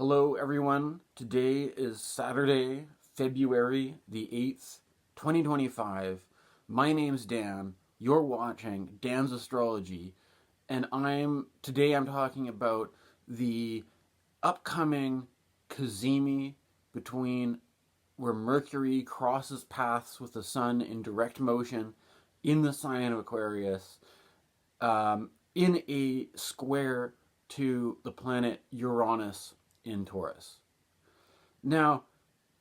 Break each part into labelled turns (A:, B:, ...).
A: Hello everyone, today is Saturday, February the 8th, 2025. My name's Dan, you're watching Dan's Astrology, and today I'm talking about the upcoming Cazimi between where Mercury crosses paths with the Sun in direct motion in the sign of Aquarius, in a square to the planet Uranus in Taurus. Now,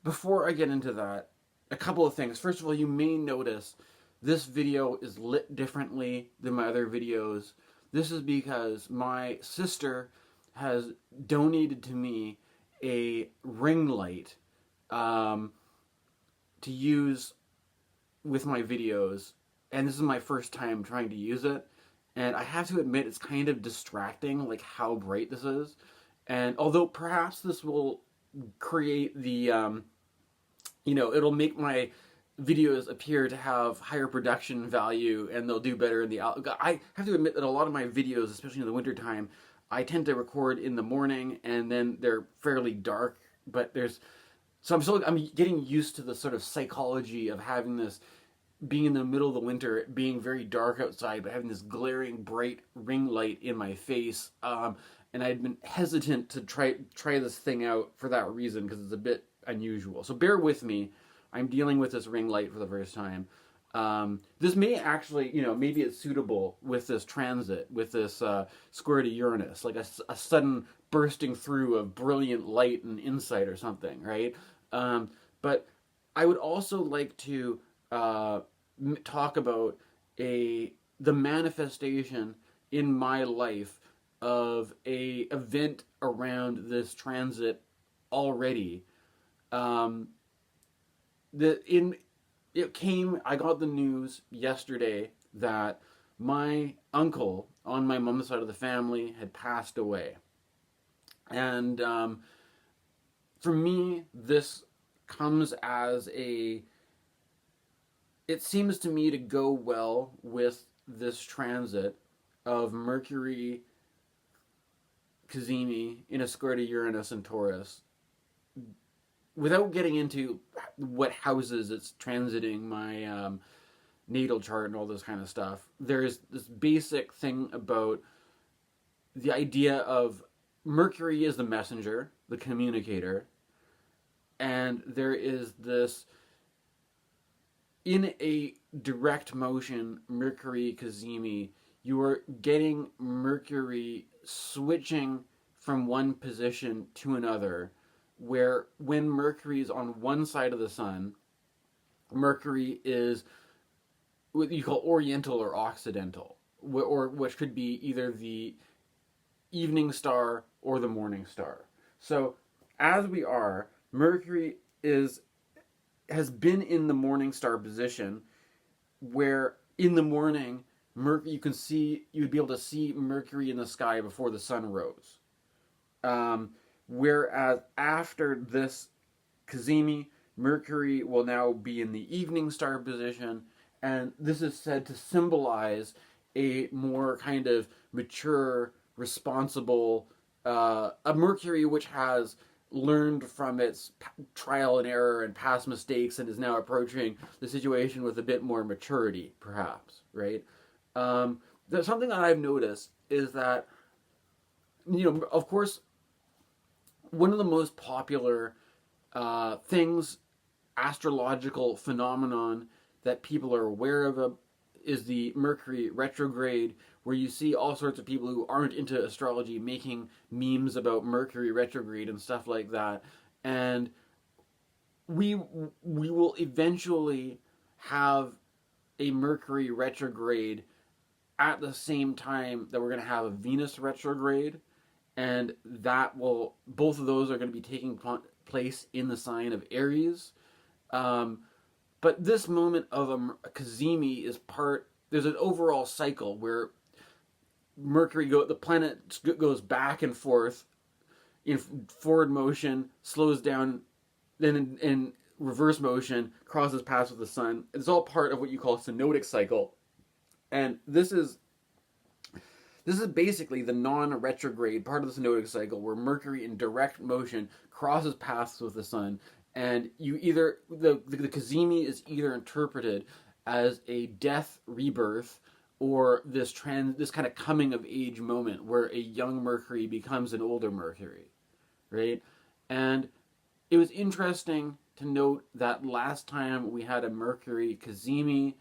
A: before I get into that, a couple of things. First of all, you may notice this video is lit differently than my other videos. This is because my sister has donated to me a ring light to use with my videos, and this is my first time trying to use it, and I have to admit it's kind of distracting, like how bright this is. And although perhaps this will create the, it'll make my videos appear to have higher production value and they'll do better in the I have to admit that a lot of my videos, especially in the wintertime, I tend to record in the morning and then they're fairly dark, but I'm getting used to the sort of psychology of having this, being in the middle of the winter, being very dark outside, but having this glaring bright ring light in my face. And I'd been hesitant to try this thing out for that reason, because it's a bit unusual. So bear with me. I'm dealing with this ring light for the first time. This may actually, maybe it's suitable with this transit, with this square to Uranus, like a sudden bursting through of brilliant light and insight or something, right? But I would also like to talk about the manifestation in my life of a event around this transit already. I got the news yesterday that my uncle on my mom's side of the family had passed away. And for me, this comes as it seems to me to go well with this transit of Mercury Cazimi in a square to Uranus and Taurus. Without getting into what houses it's transiting my natal chart and all this kind of stuff, there's this basic thing about the idea of Mercury is the messenger, the communicator, and there is this, in a direct motion Mercury Cazimi, you are getting Mercury switching from one position to another, where when Mercury is on one side of the sun, Mercury is what you call oriental or occidental, or which could be either the evening star or the morning star. So as we are, Mercury has been in the morning star position, where in the morning you would be able to see Mercury in the sky before the sun rose. Whereas after this Cazimi, Mercury will now be in the evening star position, and this is said to symbolize a more kind of mature, responsible, a Mercury which has learned from its trial and error and past mistakes and is now approaching the situation with a bit more maturity, perhaps, right? There's something that I've noticed is that, of course, one of the most popular astrological phenomenon that people are aware of is the Mercury retrograde, where you see all sorts of people who aren't into astrology making memes about Mercury retrograde and stuff like that. And we will eventually have a Mercury retrograde at the same time that we're going to have a Venus retrograde, and both of those are going to be taking place in the sign of Aries. But this moment of a Cazimi there's an overall cycle where the planet goes back and forth in forward motion, slows down, then in reverse motion, crosses paths with the sun. It's all part of what you call a synodic cycle. And this is This is basically the non-retrograde part of the synodic cycle where Mercury in direct motion crosses paths with the sun, and you either the Cazimi is either interpreted as a death rebirth or this kind of coming of age moment where a young Mercury becomes an older Mercury, right? And it was interesting to note that last time we had a Mercury Cazimi,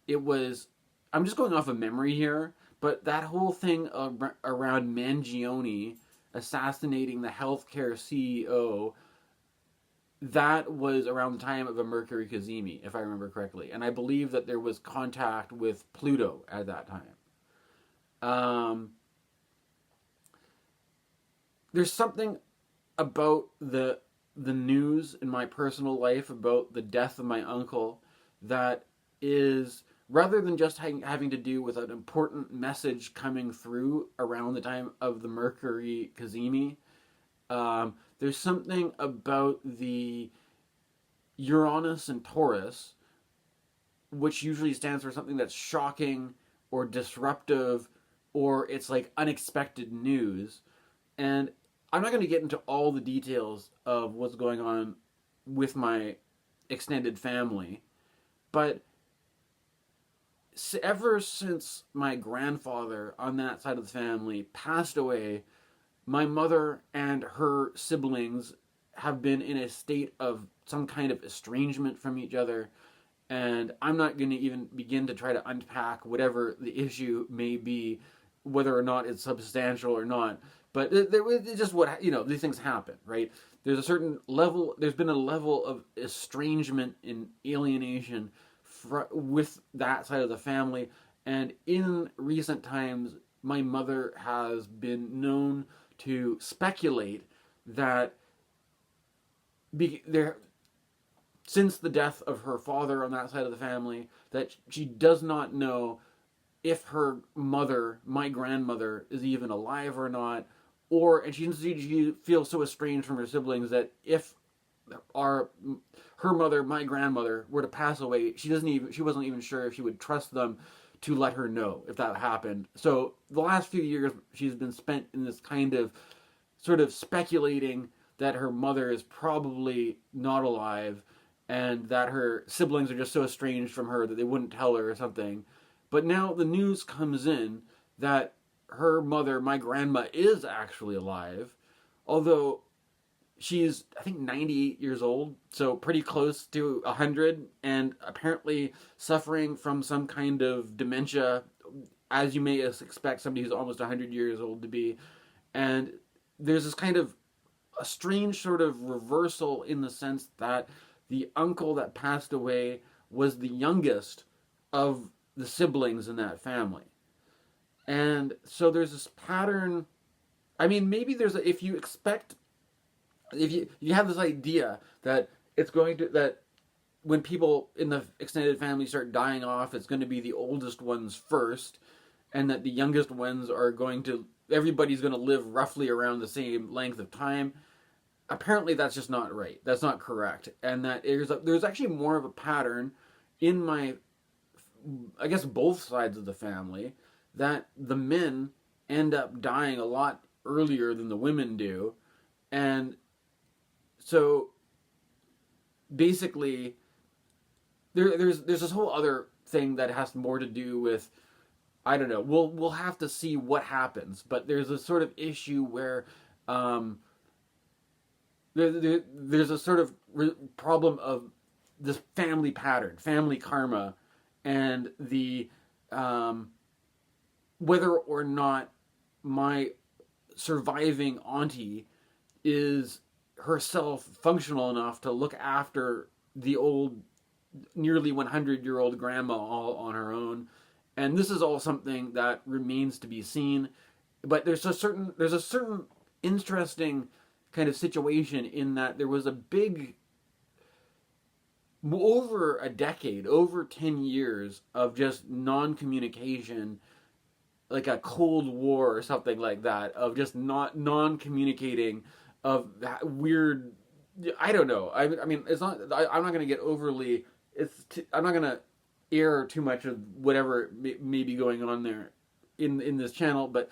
A: it was, I'm just going off of memory here, but that whole thing around Mangione assassinating the healthcare CEO, that was around the time of a Mercury Cazimi, if I remember correctly. And I believe that there was contact with Pluto at that time. There's something about the news in my personal life about the death of my uncle that is, rather than just having to do with an important message coming through around the time of the Mercury Cazimi, there's something about the Uranus and Taurus, which usually stands for something that's shocking or disruptive, or it's like unexpected news. And I'm not going to get into all the details of what's going on with my extended family, but ever since my grandfather on that side of the family passed away, my mother and her siblings have been in a state of some kind of estrangement from each other. And I'm not going to even begin to try to unpack whatever the issue may be, whether or not it's substantial or not. But it's just what, these things happen, right? There's a certain level, there's been a level of estrangement and alienation with that side of the family. And in recent times, my mother has been known to speculate that since the death of her father on that side of the family, that she does not know if her mother, my grandmother, is even alive or not, and she feels so estranged from her siblings that if her mother, my grandmother, were to pass away, she wasn't even sure if she would trust them to let her know if that happened. So the last few years she's been spent in this kind of sort of speculating that her mother is probably not alive and that her siblings are just so estranged from her that they wouldn't tell her or something. But now the news comes in that her mother, my grandma, is actually alive, although she's, I think, 98 years old, so pretty close to 100, and apparently suffering from some kind of dementia, as you may expect somebody who's almost 100 years old to be. And there's this kind of a strange sort of reversal in the sense that the uncle that passed away was the youngest of the siblings in that family. And so there's this pattern. I mean, maybe if you have this idea that that when people in the extended family start dying off, it's going to be the oldest ones first, and that the youngest ones everybody's going to live roughly around the same length of time. Apparently that's just not right. That's not correct. And that there's actually more of a pattern in I guess both sides of the family, that the men end up dying a lot earlier than the women do. And so basically there's this whole other thing that has more to do with, I don't know, we'll have to see what happens, but there's a sort of issue where there's a sort of problem of this family pattern, family karma, and the whether or not my surviving auntie is herself functional enough to look after the old, nearly 100-year-old grandma all on her own. And this is all something that remains to be seen. But there's a certain interesting kind of situation in that there was a big, over a decade, over 10 years of just non-communication, like a Cold War or something like that, of just non-communicating, of that weird, I don't know. I mean, it's not. I'm not going to get overly. I'm not going to air too much of whatever may be going on there in this channel, but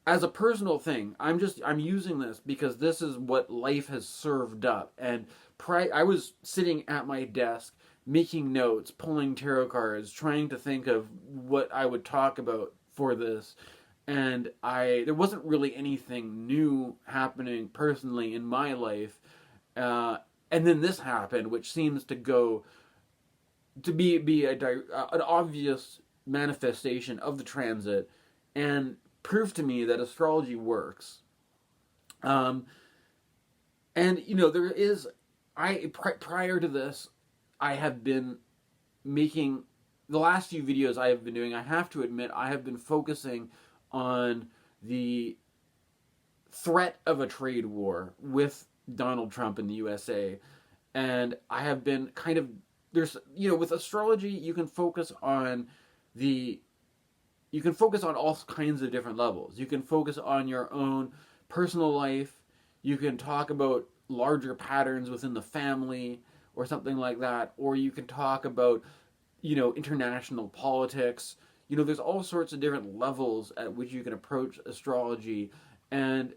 A: as a personal thing, I'm using this because this is what life has served up. And I was sitting at my desk making notes, pulling tarot cards, trying to think of what I would talk about for this. And there wasn't really anything new happening personally in my life. And then this happened, which seems to be an obvious manifestation of the transit, and prove to me that astrology works. And there is, prior to this, I have been making, the last few videos I have been doing, I have to admit, I have been focusing on the threat of a trade war with Donald Trump in the USA. And I have been kind of, with astrology, you can focus on all kinds of different levels. You can focus on your own personal life. You can talk about larger patterns within the family or something like that. Or you can talk about, international politics. There's all sorts of different levels at which you can approach astrology. And,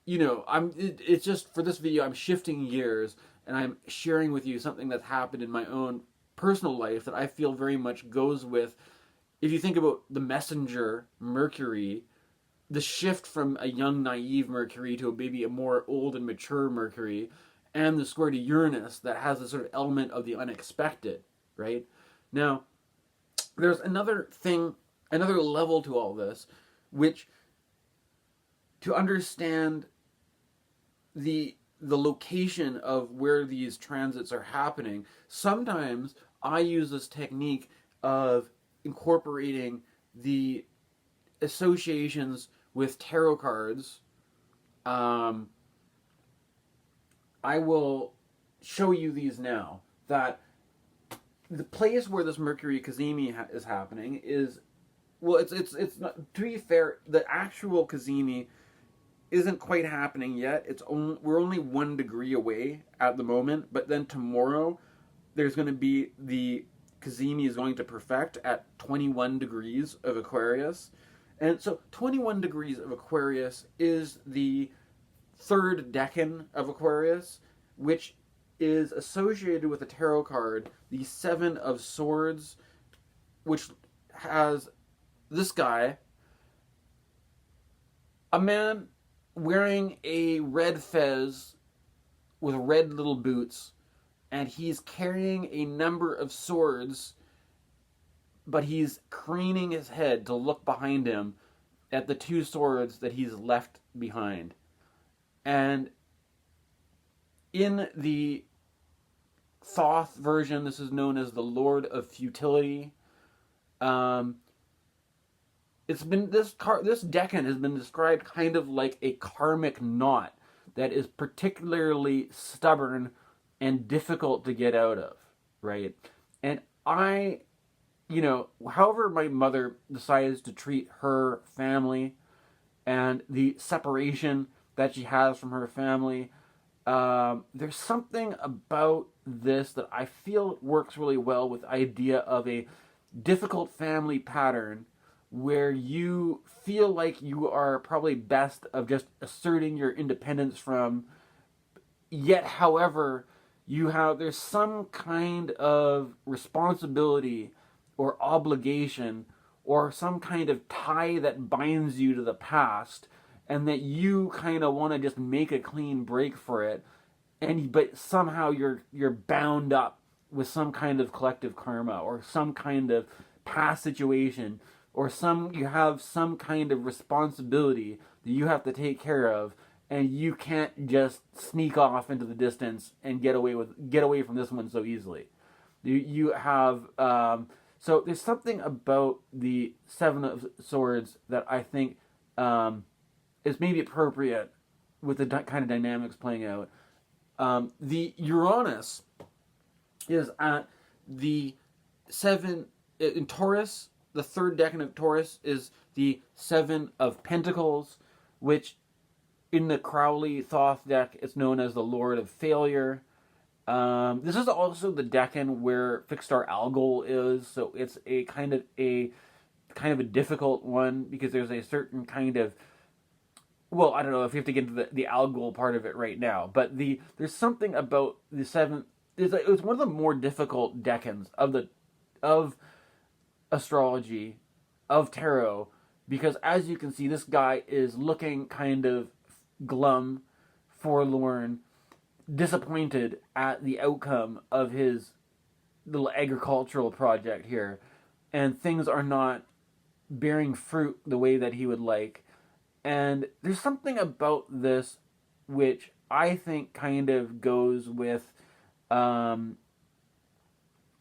A: it's just, for this video, I'm shifting gears and I'm sharing with you something that's happened in my own personal life that I feel very much goes with, if you think about the messenger, Mercury, the shift from a young, naive Mercury to maybe a more old and mature Mercury, and the square to Uranus that has a sort of element of the unexpected, right? Now, there's another level to all this, which, to understand the location of where these transits are happening, sometimes I use this technique of incorporating the associations with tarot cards. I will show you these now. That the place where this Mercury Cazimi is happening is, well, it's not, to be fair, the actual Cazimi isn't quite happening yet. We're only 1 degree away at the moment, but then tomorrow there's going to be the Cazimi is going to perfect at 21 degrees of Aquarius. And so 21 degrees of Aquarius is the third decan of Aquarius, which is associated with a tarot card, the Seven of Swords, which has this guy, a man wearing a red fez with red little boots, and he's carrying a number of swords, but he's craning his head to look behind him at the 2 swords that he's left behind. And in the Thoth version, this is known as the Lord of Futility. This decan has been described kind of like a karmic knot that is particularly stubborn and difficult to get out of, right? And however my mother decides to treat her family and the separation that she has from her family, there's something about this that I feel works really well with the idea of a difficult family pattern where you feel like you are probably best of just asserting your independence from, yet however there's some kind of responsibility or obligation or some kind of tie that binds you to the past, and that you kind of want to just make a clean break for it, but somehow you're bound up with some kind of collective karma or some kind of past situation, or you have some kind of responsibility that you have to take care of, and you can't just sneak off into the distance and get away from this one so easily. You have so there's something about the Seven of Swords that I think is maybe appropriate with the kind of dynamics playing out. The Uranus is at the 7 in Taurus. The third decan of Taurus is the 7 of Pentacles, which in the Crowley Thoth deck is known as the Lord of Failure. This is also the Decan where fixed star Algol is, so it's a kind of a difficult one because there's a certain kind of, well, I don't know if you have to get into the Algol part of it right now, but there's something about the seventh. It's one of the more difficult decans of astrology, of tarot, because as you can see, this guy is looking kind of glum, forlorn, disappointed at the outcome of his little agricultural project here, and things are not bearing fruit the way that he would like. And there's something about this which I think kind of goes with, well,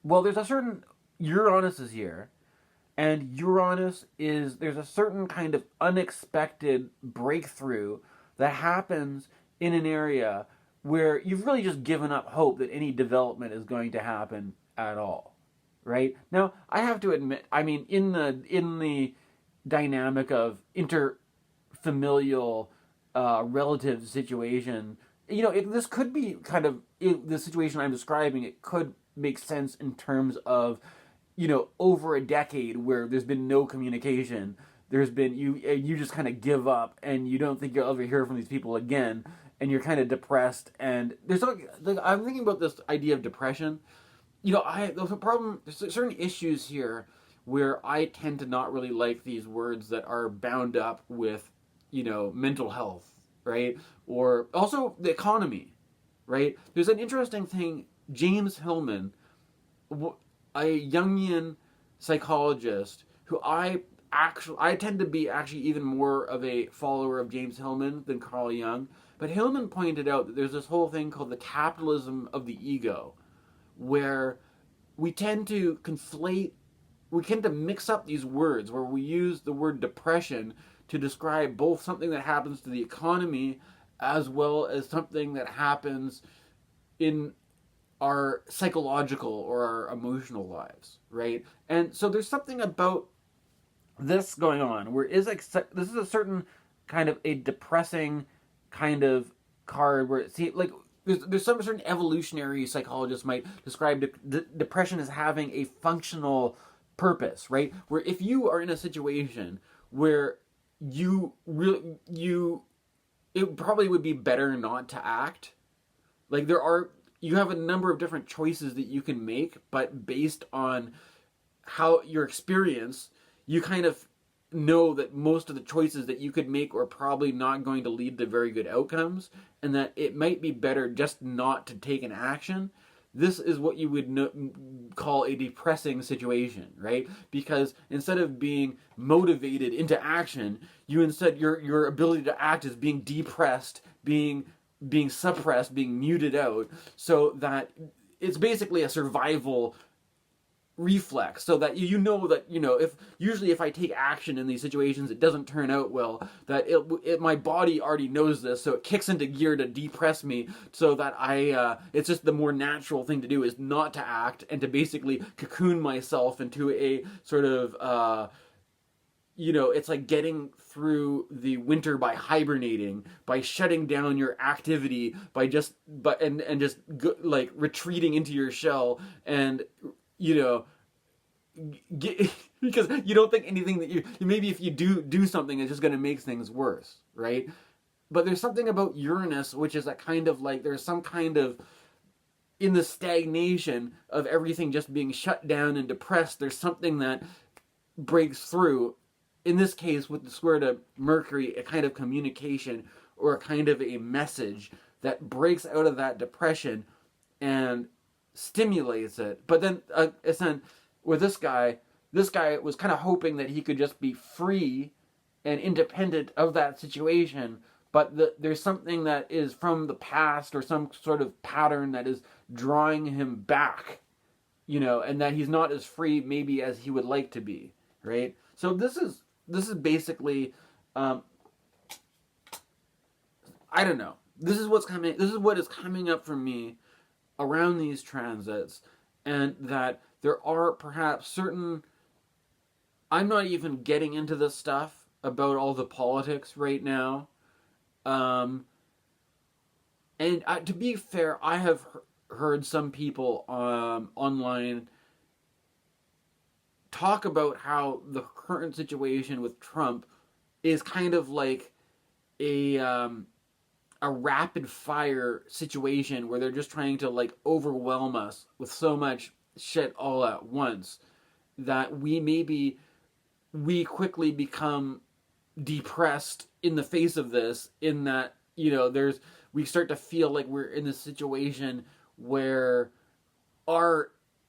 A: there's a certain Uranus is here, and Uranus is, there's a certain kind of unexpected breakthrough that happens in an area where you've really just given up hope that any development is going to happen at all, right? Now, I have to admit, I mean, in the dynamic of interfamilial relative situation, this could be kind of the situation I'm describing. It could make sense in terms of, over a decade where there's been no communication. There's been you just kind of give up and you don't think you'll ever hear from these people again, and you're kind of depressed. And I'm thinking about this idea of depression. There's a problem. There's certain issues here where I tend to not really like these words that are bound up with, mental health, right? Or also the economy, right? There's an interesting thing. James Hillman, a Jungian psychologist who I tend to be actually even more of a follower of James Hillman than Carl Jung. But Hillman pointed out that there's this whole thing called the capitalism of the ego, where we tend to mix up these words, where we use the word depression to describe both something that happens to the economy as well as something that happens in our psychological or our emotional lives, right? And so there's something about this going on where this is a certain kind of a depressing kind of card where there's some certain evolutionary psychologists might describe depression as having a functional purpose, right? Where if you are in a situation where it probably would be better not to act. Like you have a number of different choices that you can make, but based on how your experience, you kind of know that most of the choices that you could make are probably not going to lead to very good outcomes, and that it might be better just not to take an action. This is what you would call a depressing situation, right? Because instead of being motivated into action, your ability to act is being depressed, being suppressed, being muted out, so that it's basically a survival reflex, so that if I take action in these situations, it doesn't turn out well, that my body already knows this, so it kicks into gear to depress me, so that it's just the more natural thing to do is not to act and to basically cocoon myself into a sort of it's like getting through the winter by hibernating, by shutting down your activity, by just retreating into your shell, and because you don't think anything that maybe if you do something, it's just going to make things worse, right? But there's something about Uranus which is a kind of like there's some kind of, in the stagnation of everything just being shut down and depressed, there's something that breaks through. In this case, with the square to Mercury, a kind of communication or a kind of a message that breaks out of that depression and stimulates it. But then, with this guy was kind of hoping that he could just be free and independent of that situation. But there's something that is from the past or some sort of pattern that is drawing him back, and that he's not as free maybe as he would like to be, right? So this is basically, I don't know. This is what is coming up for me around these transits, and that there are perhaps certain, I'm not even getting into this stuff about all the politics right now. And to be fair, I have heard some people online talk about how the current situation with Trump is kind of like a rapid fire situation where they're just trying to like overwhelm us with so much shit all at once that we quickly become depressed in the face of this, in that, you know, we start to feel like we're in this situation where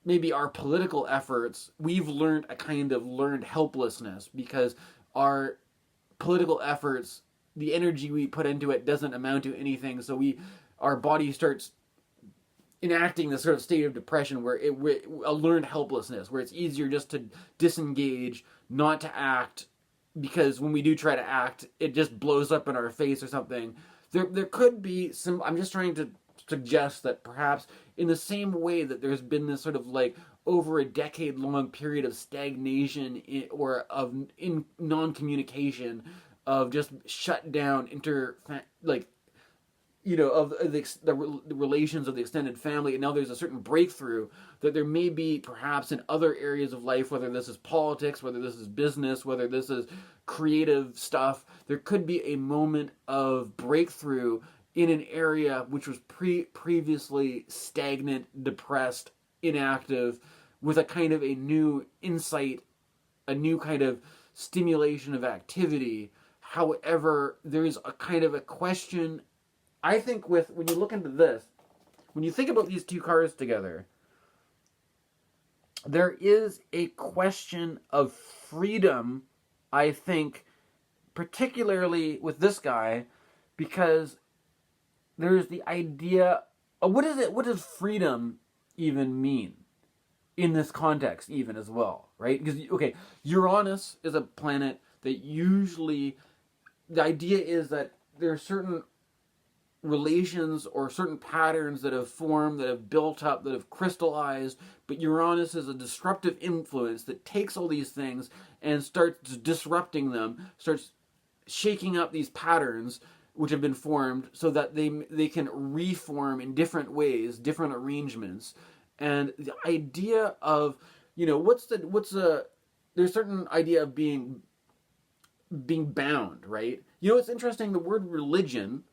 A: maybe our political efforts, we've learned a kind of learned helplessness because our political efforts, the energy we put into it doesn't amount to anything. So our body starts enacting this sort of state of depression where a learned helplessness, where it's easier just to disengage, not to act, because when we do try to act, it just blows up in our face or something. There could be some. I'm just trying to suggest that perhaps in the same way that there's been this sort of like over a decade long period of stagnation or of non-communication, of just shut down like, you know, of the relations of the extended family, and now there's a certain breakthrough, that there may be perhaps in other areas of life, whether this is politics, whether this is business, whether this is creative stuff, there could be a moment of breakthrough in an area which was previously stagnant, depressed, inactive, with a kind of a new insight, a new kind of stimulation of activity. However, there's a kind of a question, I think, when you look into this, when you think about these two cards together, there is a question of freedom, I think, particularly with this guy, because there's the idea of what does freedom even mean in this context, even as well, right? Because, okay, Uranus is a planet that usually, the idea is that there are certain relations or certain patterns that have formed, that have built up, that have crystallized, but Uranus is a disruptive influence that takes all these things and starts disrupting them, starts shaking up these patterns which have been formed, so that they can reform in different ways, different arrangements. And the idea of, you know, there's a certain idea of being bound, right? You know, it's interesting, the word religion,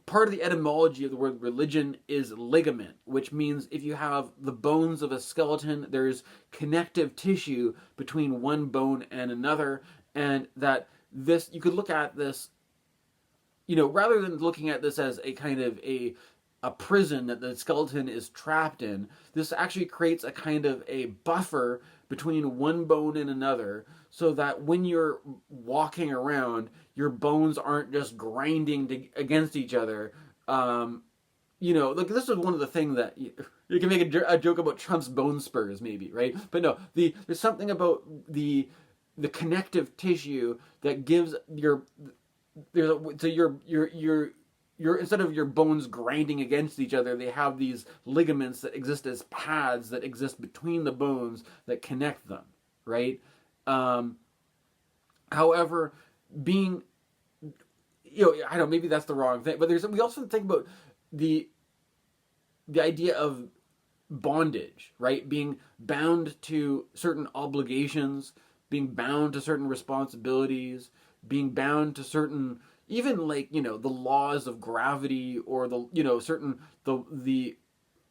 A: part of the etymology of the word religion is ligament, which means if you have the bones of a skeleton, there's connective tissue between one bone and another, and that this, you could look at this, you know, rather than looking at this as a kind of a prison that the skeleton is trapped in, this actually creates a kind of a buffer between one bone and another, so that when you're walking around, your bones aren't just grinding against each other. You know, like, this is one of the things that you can make a joke about Trump's bone spurs, maybe, right? But no, there's something about the connective tissue that gives your instead of your bones grinding against each other, they have these ligaments that exist as paths that exist between the bones that connect them, right? However, being, you know, I don't know, maybe that's the wrong thing, but we also think about the idea of bondage, right? Being bound to certain obligations, being bound to certain responsibilities, being bound to certain, even, like, you know, the laws of gravity, or the, you know, certain the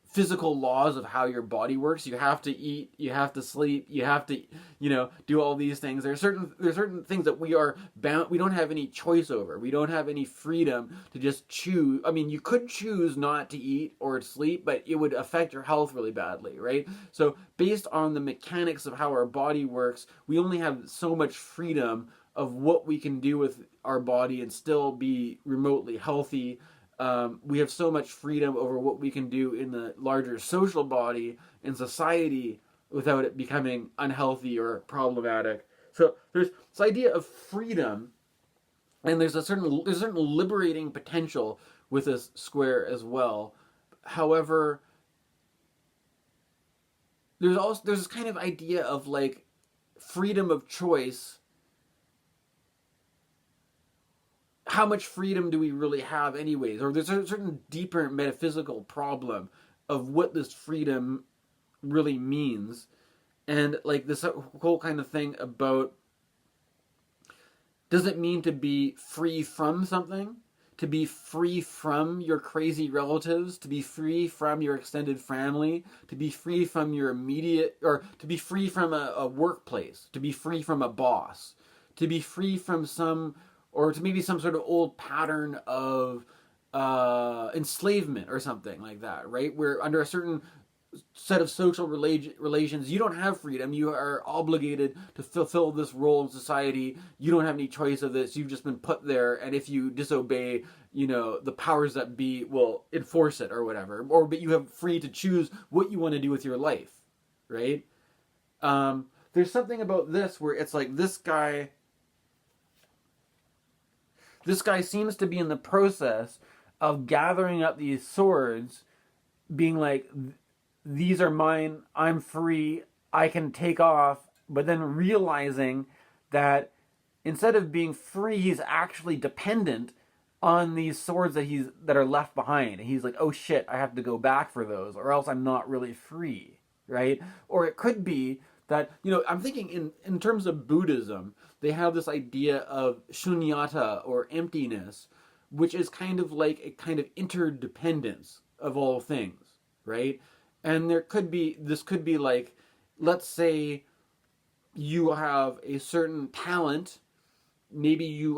A: physical laws of how your body works. You have to eat, you have to sleep, you have to, you know, do all these things. There's certain things that we are bound, we don't have any choice over. We don't have any freedom to just choose. I mean, you could choose not to eat or sleep, but it would affect your health really badly, right? So based on the mechanics of how our body works, we only have so much freedom of what we can do with our body and still be remotely healthy. We have so much freedom over what we can do in the larger social body in society without it becoming unhealthy or problematic. So there's this idea of freedom, and there's a certain liberating potential with this square as well. However, there's this kind of idea of, like, freedom of choice. how much freedom do we really have anyways? Or there's a certain deeper metaphysical problem of what this freedom really means. And like this whole kind of thing about, does it mean to be free from something? To be free from your crazy relatives, to be free from your extended family, to be free from your immediate, or to be free from a workplace, to be free from a boss, to be free from some, or to maybe some sort of old pattern of enslavement or something like that, right? Where under a certain set of social relations, you don't have freedom. You are obligated to fulfill this role in society. You don't have any choice of this. You've just been put there, and if you disobey, the powers that be will enforce it or whatever. But you have free to choose what you want to do with your life, right? There's something about this where it's like this guy seems to be in the process of gathering up these swords, being like, these are mine, I'm free, I can take off, but then realizing that instead of being free, he's actually dependent on these swords that are left behind. And he's like, oh shit, I have to go back for those, or else I'm not really free, right? Or it could be that, I'm thinking in terms of Buddhism, they have this idea of shunyata, or emptiness, which is kind of like a kind of interdependence of all things, right? And this could be like, let's say you have a certain talent, maybe you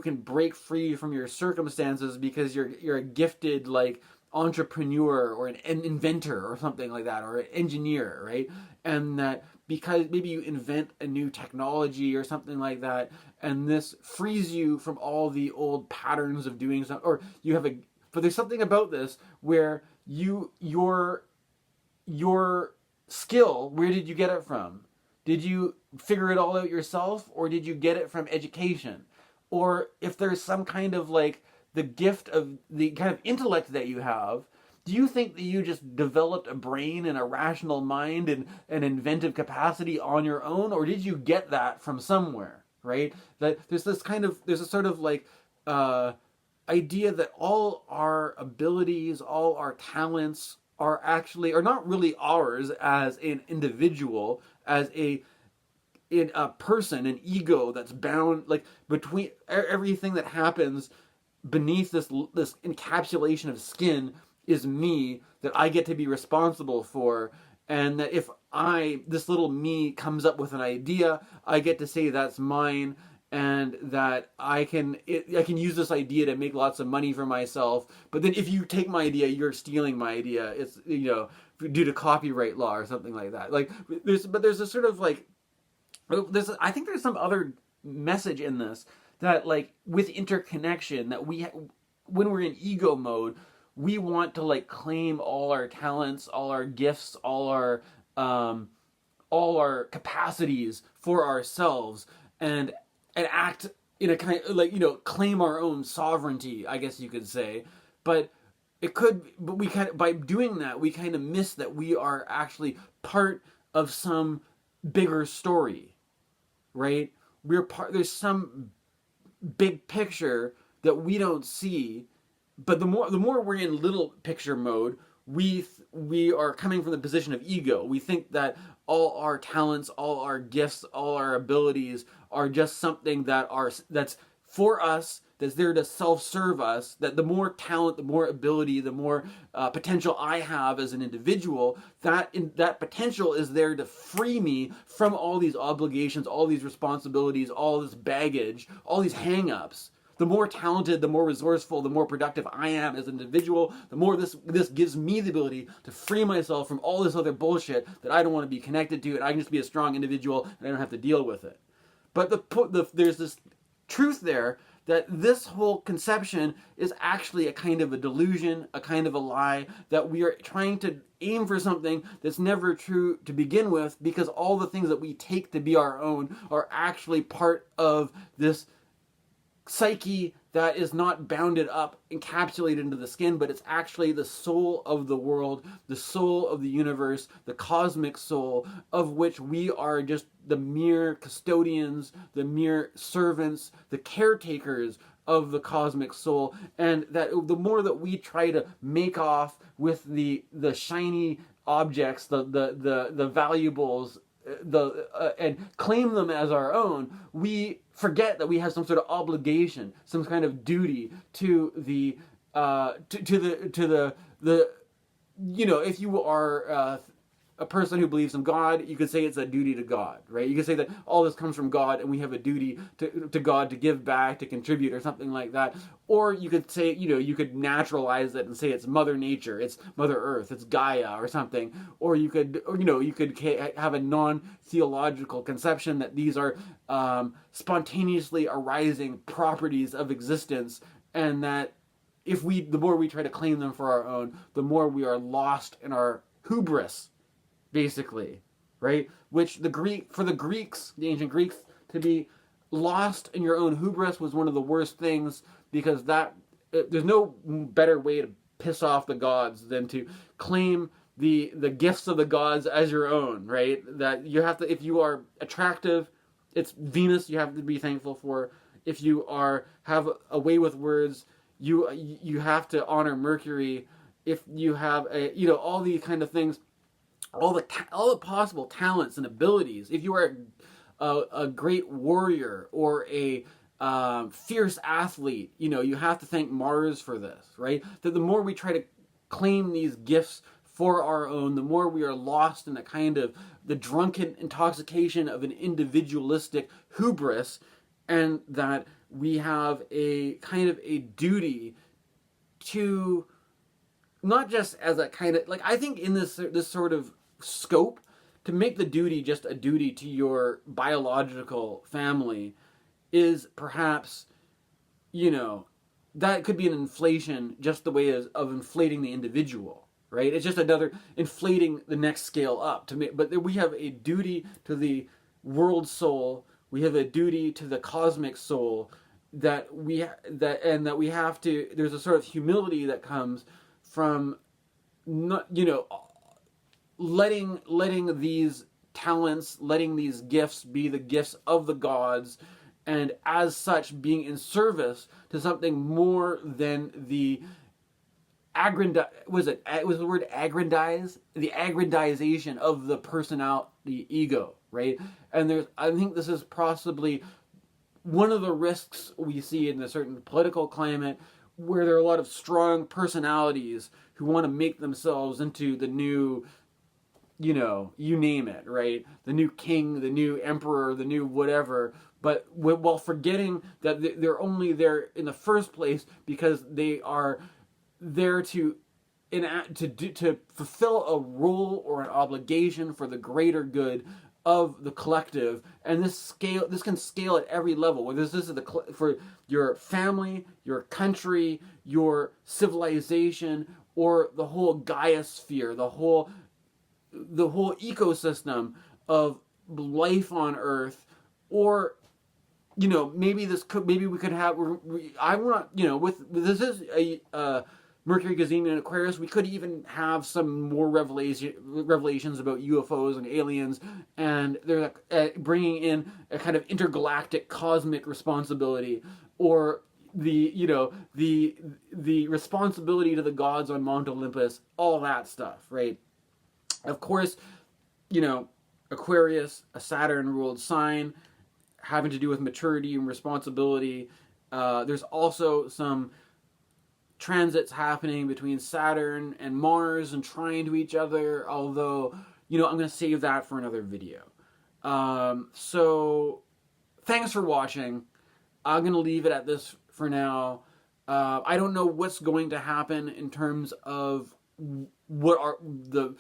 A: can break free from your circumstances because you're a gifted like entrepreneur or an inventor or something like that, or an engineer, right? And that because maybe you invent a new technology or something like that, and this frees you from all the old patterns of doing something, or but there's something about this where your skill, where did you get it from? Did you figure it all out yourself, or did you get it from education? Or if there's some kind of like the gift of the kind of intellect that you have, do you think that you just developed a brain and a rational mind and an inventive capacity on your own, or did you get that from somewhere, right? That there's a sort of like idea that all our abilities, all our talents are not really ours as an individual, as a person, an ego that's bound, like between everything that happens beneath this encapsulation of skin is me, that I get to be responsible for, and that if this little me comes up with an idea, I get to say that's mine, and that I can use this idea to make lots of money for myself. But then if you take my idea, you're stealing my idea. It's due to copyright law or something like that. Like there's a sort of like I think there's some other message in this, that like with interconnection, that when we're in ego mode, we want to like claim all our talents, all our gifts, all our capacities for ourselves, and act in a kind of like, claim our own sovereignty, I guess you could say. But we kind of, by doing that, we kind of miss that we are actually part of some bigger story, right? There's some big picture that we don't see, but the more we're in little picture mode, we are coming from the position of ego. We think that all our talents, all our gifts, all our abilities are just something that's for us, that's there to self-serve us, that the more talent, the more ability, the more potential I have as an individual, that potential is there to free me from all these obligations, all these responsibilities, all this baggage, all these hang-ups. The more talented, the more resourceful, the more productive I am as an individual, the more this gives me the ability to free myself from all this other bullshit that I don't want to be connected to, and I can just be a strong individual and I don't have to deal with it. But there's this truth there, that this whole conception is actually a kind of a delusion, a kind of a lie, that we are trying to aim for something that's never true to begin with, because all the things that we take to be our own are actually part of this psyche that is not bounded up, encapsulated into the skin, but it's actually the soul of the world, the soul of the universe, the cosmic soul, of which we are just the mere custodians, the mere servants, the caretakers of the cosmic soul. And that the more that we try to make off with the shiny objects, the valuables, and claim them as our own, we forget that we have some sort of obligation, some kind of duty to the you know, if you are a person who believes in God, you could say it's a duty to God, right? You could say that all this comes from God and we have a duty to God to give back, to contribute, or something like that. Or you could say, you know, you could naturalize it and say it's Mother Nature, it's Mother Earth, it's Gaia or something. Or you could, or, you know, you could have a non-theological conception that these are spontaneously arising properties of existence, and that the more we try to claim them for our own, the more we are lost in our hubris, basically, right? Which for the Greeks, the ancient Greeks, to be lost in your own hubris was one of the worst things, because there's no better way to piss off the gods than to claim the gifts of the gods as your own, right? That you have to, if you are attractive, it's Venus you have to be thankful for. If you have a way with words, you have to honor Mercury. If you have all these kind of things, all the possible talents and abilities. If you are a great warrior or a fierce athlete, you have to thank Mars for this, right? That the more we try to claim these gifts for our own, the more we are lost in a kind of the drunken intoxication of an individualistic hubris, and that we have a kind of a duty to, not just as a kind of, like, I think in this sort of scope, to make the duty just a duty to your biological family is perhaps, that could be an inflation, just the way of inflating the individual, right? It's just another inflating the next scale up to make, but we have a duty to the world soul. We have a duty to the cosmic soul that we have to. There's a sort of humility that comes from not, letting these talents, letting these gifts be the gifts of the gods, and as such being in service to something more than the was the word aggrandize? The aggrandization of the personality ego, right? And I think this is possibly one of the risks we see in a certain political climate, where there are a lot of strong personalities who want to make themselves into the new, you name it, right? The new king, the new emperor, the new whatever, but while forgetting that they're only there in the first place because they are there to fulfill a role or an obligation for the greater good of the collective. And this can scale at every level, whether this is for your family, your country, your civilization, or the whole Gaia sphere, the whole ecosystem of life on Earth. Or maybe we could have, I'm not, this is a Mercury Cazimi and Aquarius. We could even have some more revelations about UFOs and aliens, and they're bringing in a kind of intergalactic cosmic responsibility, or the responsibility to the gods on Mount Olympus, all that stuff, right? Of course, Aquarius, a Saturn-ruled sign, having to do with maturity and responsibility. There's also some transits happening between Saturn and Mars and trying to each other, although, I'm going to save that for another video. So, thanks for watching. I'm going to leave it at this for now. I don't know what's going to happen in terms of what are the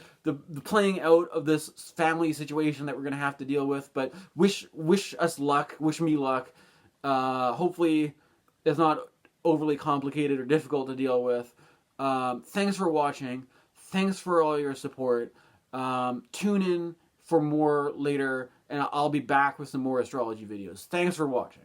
A: playing out of this family situation that we're going to have to deal with, but wish us luck, wish me luck. Hopefully it's not overly complicated or difficult to deal with. Thanks for watching. Thanks for all your support. Tune in for more later, and I'll be back with some more astrology videos. Thanks for watching.